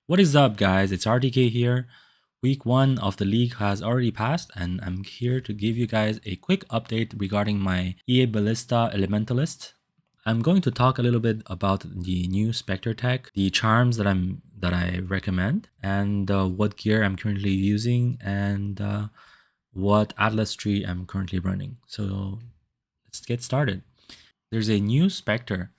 What is up, guys? It's RTK here. Week 1 of the league has already passed, and I'm here to give you guys a quick update regarding my EA Ballista Elementalist. I'm going to talk a little bit about the new Spectre tech, the charms that I recommend, and what gear I'm currently using, and what Atlas tree I'm currently running. So let's get started. There's a new Spectre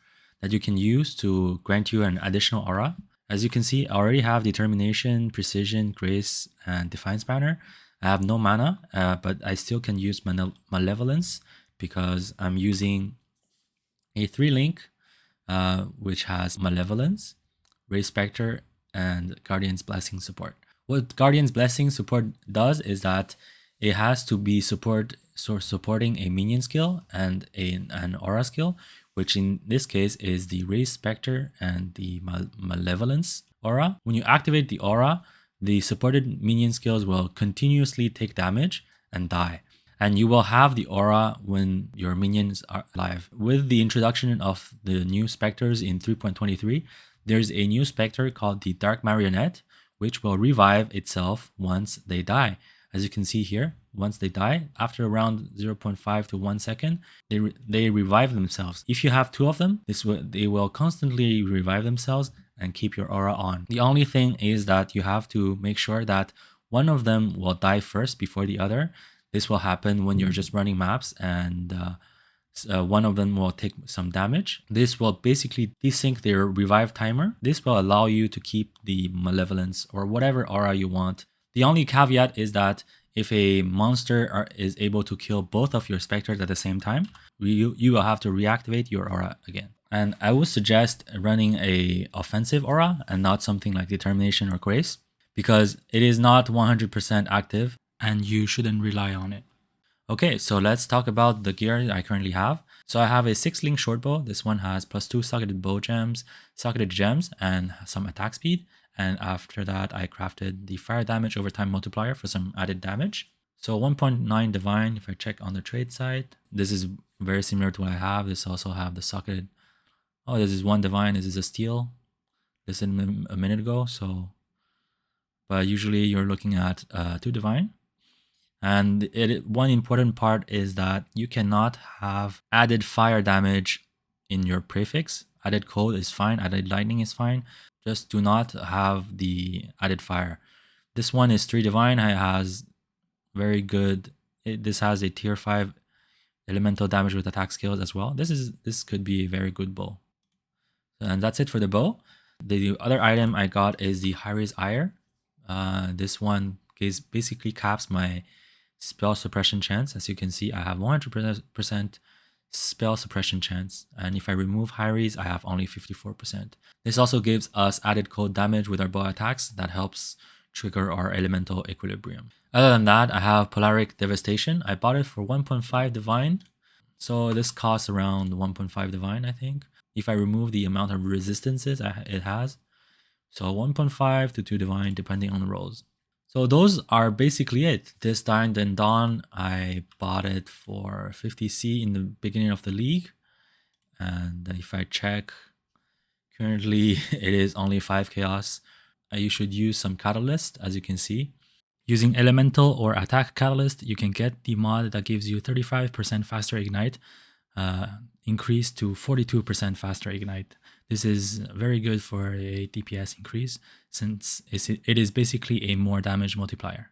that you can use to grant you an additional aura. As you can see, I already have Determination, Precision, Grace, and Defiance banner. I have no mana, but I still can use Malevolence because I'm using a 3-link, which has Malevolence, Ray Spectre, and Guardian's Blessing support. What Guardian's Blessing support does is that it has to be supporting a minion skill and an aura skill, which in this case is the Raise Spectre and the Malevolence aura. When you activate the aura, the supported minion skills will continuously take damage and die. And you will have the aura when your minions are alive. With the introduction of the new Spectres in 3.23, there's a new Spectre called the Dark Marionette, which will revive itself once they die. As you can see here, once they die, after around 0.5 to 1 second, they revive themselves. If you have 2 of them, they will constantly revive themselves and keep your aura on. The only thing is that you have to make sure that one of them will die first before the other. This will happen when you're just running maps and one of them will take some damage. This will basically desync their revive timer. This will allow you to keep the Malevolence or whatever aura you want. The only caveat is that if a monster is able to kill both of your Spectres at the same time, you will have to reactivate your aura again. And I would suggest running a offensive aura and not something like Determination or Grace, because it is not 100% active and you shouldn't rely on it. Okay, so let's talk about the gear I currently have. So I have a 6-link shortbow. This one has +2 socketed bow gems, socketed gems, and some attack speed. And after that, I crafted the fire damage over time multiplier for some added damage. So 1.9 divine, if I check on the trade side, this is very similar to what I have. This also have the socketed. Oh, this is 1 divine. This is a steel. This is a minute ago. So, but usually you're looking at 2 divine. And one important part is that you cannot have added fire damage in your prefix. Added cold is fine, added lightning is fine. Just do not have the added fire. This one is 3 divine. It has very good. This has a tier 5 elemental damage with attack skills as well. This could be a very good bow. And that's it for the bow. The other item I got is the High-Raise Ire. This one basically caps my spell suppression chance. As you can see, I have 100% spell suppression chance, and if I remove High-Raise, I have only 54%. This also gives us added cold damage with our bow attacks that helps trigger our elemental equilibrium. Other than that, I have Polaric Devastation. I bought it for 1.5 divine, so this costs around 1.5 divine, I think, if I remove the amount of resistances it has. So 1.5 to 2 divine depending on the rolls. So those are basically it. This Dying and Dawn, I bought it for 50C in the beginning of the league. And if I check, currently it is only 5 chaos. You should use some catalyst, as you can see. Using elemental or attack catalyst, you can get the mod that gives you 35% faster ignite, increase to 42% faster ignite. This is very good for a DPS increase since it is basically a more damage multiplier.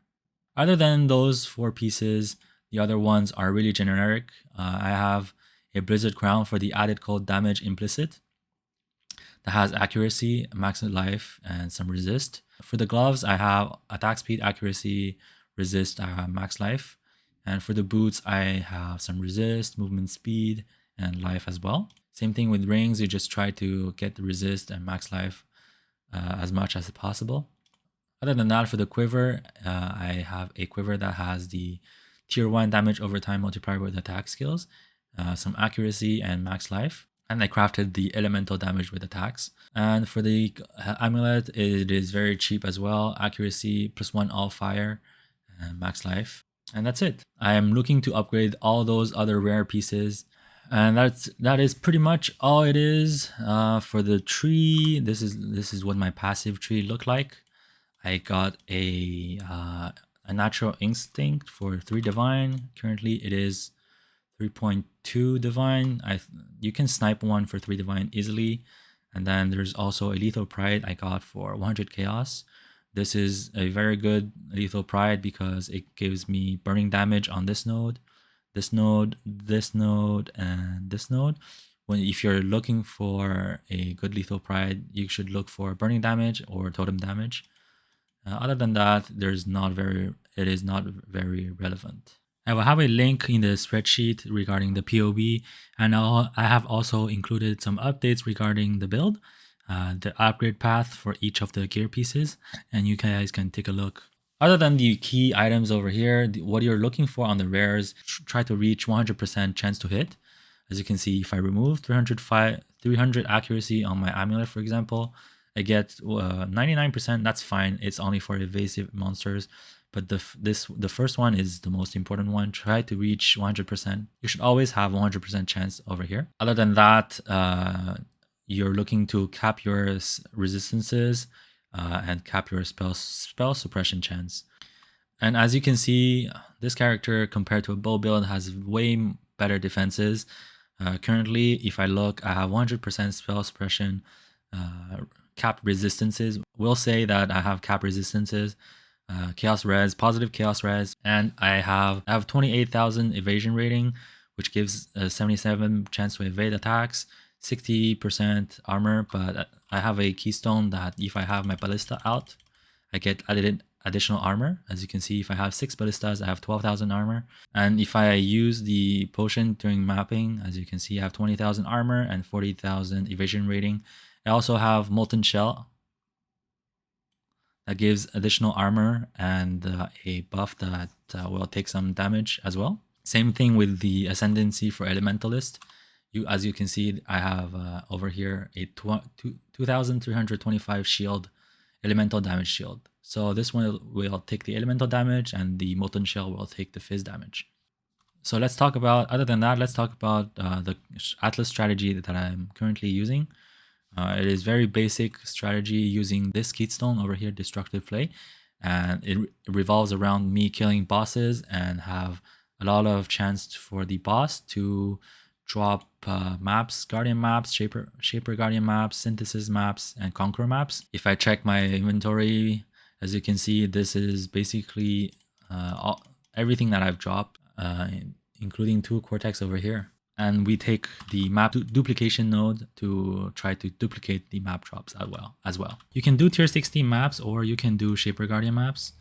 Other than those 4 pieces, the other ones are really generic. I have a Blizzard Crown for the added cold damage implicit that has accuracy, max life, and some resist. For the gloves, I have attack speed, accuracy, resist, max life. And for the boots, I have some resist, movement speed, and life as well. Same thing with rings, you just try to get the resist and max life as much as possible. Other than that, for the quiver, I have a quiver that has the tier 1 damage over time multiplier with attack skills, some accuracy and max life. And I crafted the elemental damage with attacks. And for the amulet, it is very cheap as well. Accuracy, +1 all fire, and max life. And that's it. I am looking to upgrade all those other rare pieces And that is pretty much all it is. For the tree, this is what my passive tree looked like. I got a natural instinct for 3 divine. Currently it is 3.2 divine. You can snipe one for 3 divine easily. And then there's also a lethal pride I got for 100 chaos. This is a very good lethal pride because it gives me burning damage on this node, this node, this node, and this node. If you're looking for a good lethal pride, you should look for burning damage or totem damage. Other than that, it is not very relevant. I will have a link in the spreadsheet regarding the POE, and I have also included some updates regarding the build, the upgrade path for each of the gear pieces, and you guys can take a look. Other than the key items over here, what you're looking for on the rares, try to reach 100% chance to hit. As you can see, if I remove 300 accuracy on my amulet, for example, I get 99%. That's fine. It's only for evasive monsters. But the first one is the most important one. Try to reach 100%. You should always have 100% chance over here. Other than that, you're looking to cap your resistances and cap your spell suppression chance. And as you can see, this character compared to a bow build has way better defenses. Currently, if I look, I have 100% spell suppression, cap resistances. We'll say that I have cap resistances, chaos res, positive chaos res, and I have 28,000 evasion rating, which gives a 77 chance to evade attacks, 60% armor. But I have a keystone that if I have my ballista out, I get additional armor. As you can see, if I have 6 ballistas, I have 12,000 armor. And if I use the potion during mapping, as you can see, I have 20,000 armor and 40,000 evasion rating. I also have molten shell that gives additional armor and a buff that will take some damage as well. Same thing with the ascendancy for Elementalist. As you can see, I have over here a 2,325 shield, elemental damage shield. So this one will take the elemental damage and the molten shell will take the fizz damage. So let's talk about, other than that, let's talk about the Atlas strategy that I'm currently using. It is very basic strategy using this keystone over here, Destructive Flay, and it revolves around me killing bosses and have a lot of chance for the boss to drop maps, guardian maps, shaper guardian maps, synthesis maps, and conqueror maps. If I check my inventory, as you can see, this is basically everything that I've dropped, including 2 cortex over here. And we take the map duplication node to try to duplicate the map drops as well. You can do tier 16 maps or you can do Shaper Guardian maps.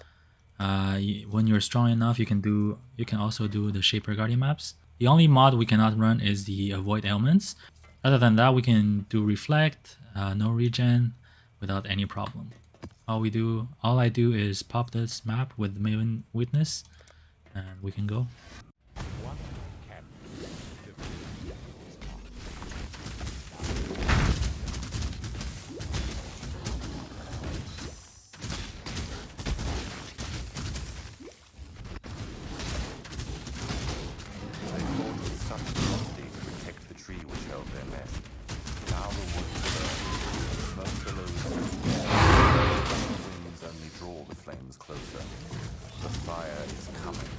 When you're strong enough, you can also do the Shaper Guardian maps. The only mod we cannot run is the Avoid Ailments. Other than that, we can do Reflect, no regen, without any problem. All I do is pop this map with Maven Witness, and we can go. Closer. The fire is coming,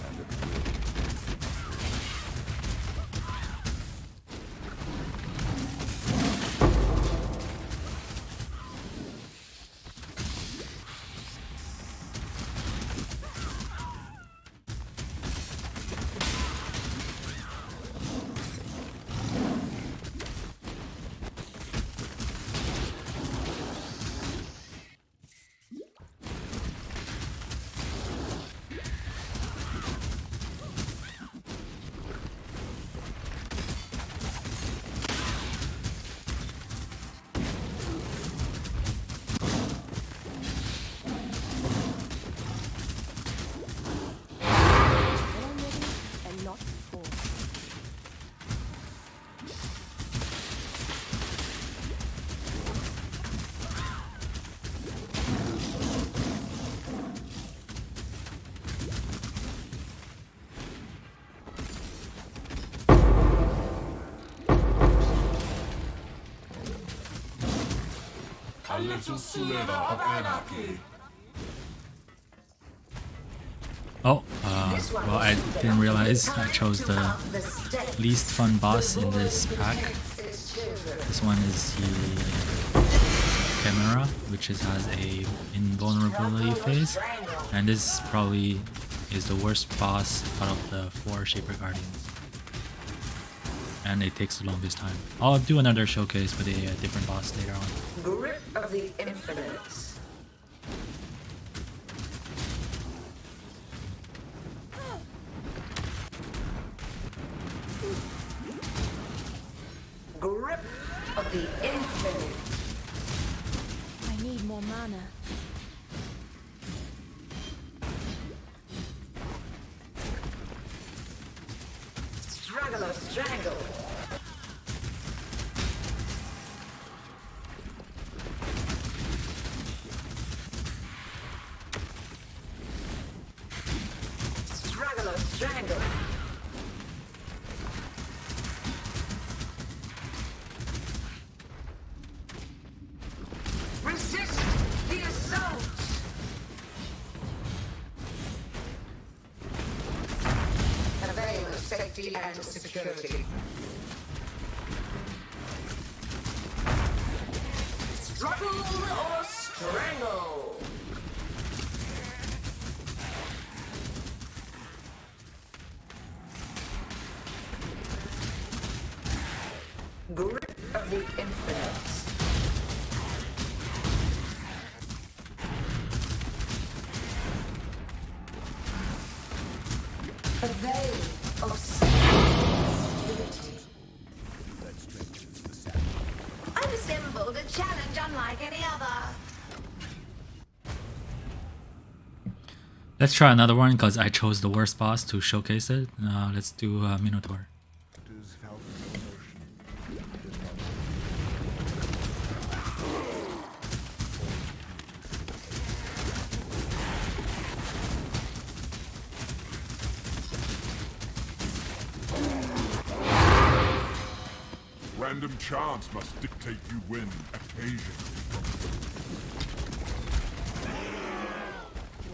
and it will consume little sliver of anarchy. Oh, well, I didn't realize I chose the least fun boss in this pack. This one is the Chimera, which has a invulnerability phase, and this probably is the worst boss out of the 4 Shaper Guardians. And it takes the longest time. I'll do another showcase with a different boss later on. Grip of the Infinite. Grip of the Infinite. I need more mana. Straggler Strangle. Straggler Strangle. Resist the assault. An veil of safety and security. Struggle or strangle. Grip of the Infinite. A veil of security. I've assembled a challenge unlike any other. Let's try another one because I chose the worst boss to showcase it. Let's do Minotaur. Random chance must dictate you win occasionally.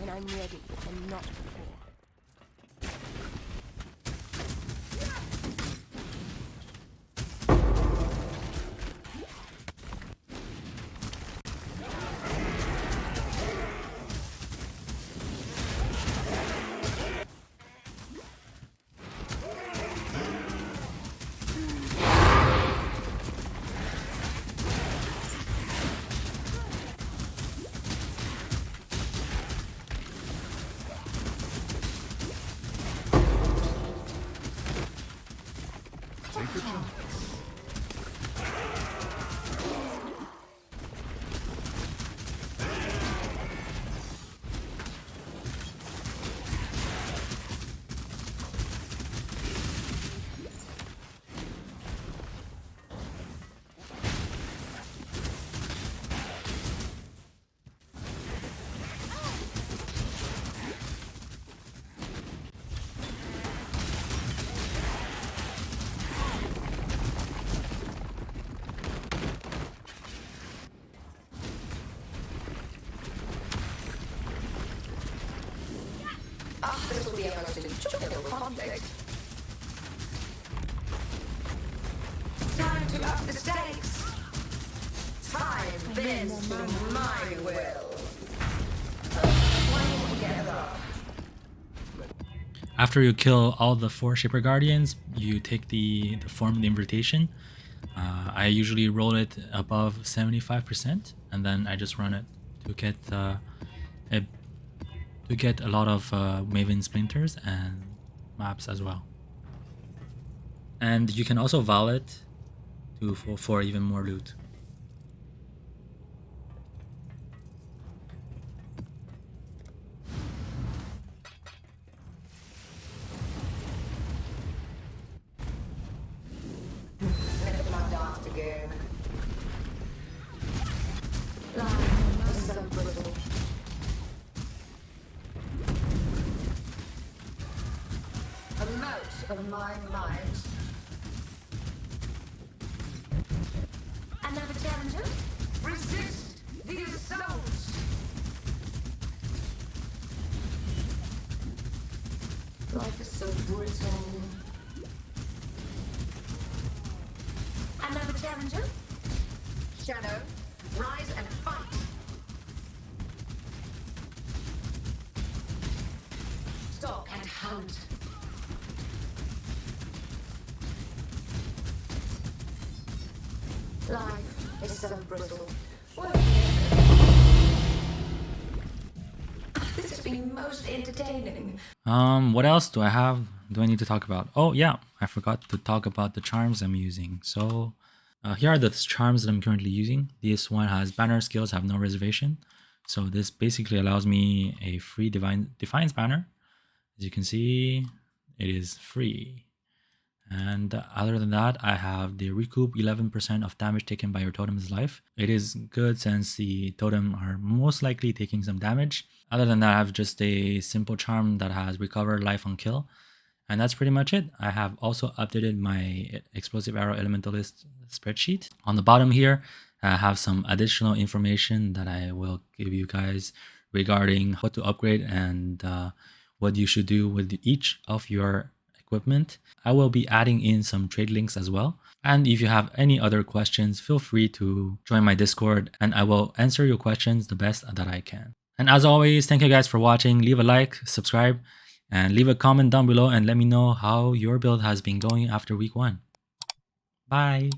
When I'm ready and not before. This will be a most enjoyable conflict. Time to up the stakes. Time bends to my will. Playing together. After you kill all the 4 Shaper Guardians, you take the form of the invitation. I usually roll it above 75%, and then I just run it to get a lot of Maven Splinters and maps as well. And you can also vow it for even more loot. Let my dance again. Life is so brittle. A mote of my mind. Another challenger? Resist the Life is so brittle. Another challenger? Shadow, rise and fight. Stalk and hunt. Life is so brittle. This has been most entertaining. What else do I have? Do I need to talk about? Oh yeah, I forgot to talk about the charms I'm using. So here are the charms that I'm currently using. This one has banner skills, have no reservation. So this basically allows me a free Defiance banner. As you can see, it is free. And other than that, I have the recoup 11% of damage taken by your totem's life. It is good since the totem are most likely taking some damage. Other than that, I have just a simple charm that has recover life on kill. And that's pretty much it. I have also updated my Explosive Arrow Elementalist spreadsheet. On the bottom here, I have some additional information that I will give you guys regarding what to upgrade and what you should do with each of your equipment. I will be adding in some trade links as well. And if you have any other questions, feel free to join my Discord and I will answer your questions the best that I can. And as always, thank you guys for watching. Leave a like, subscribe, and leave a comment down below and let me know how your build has been going after week 1. Bye!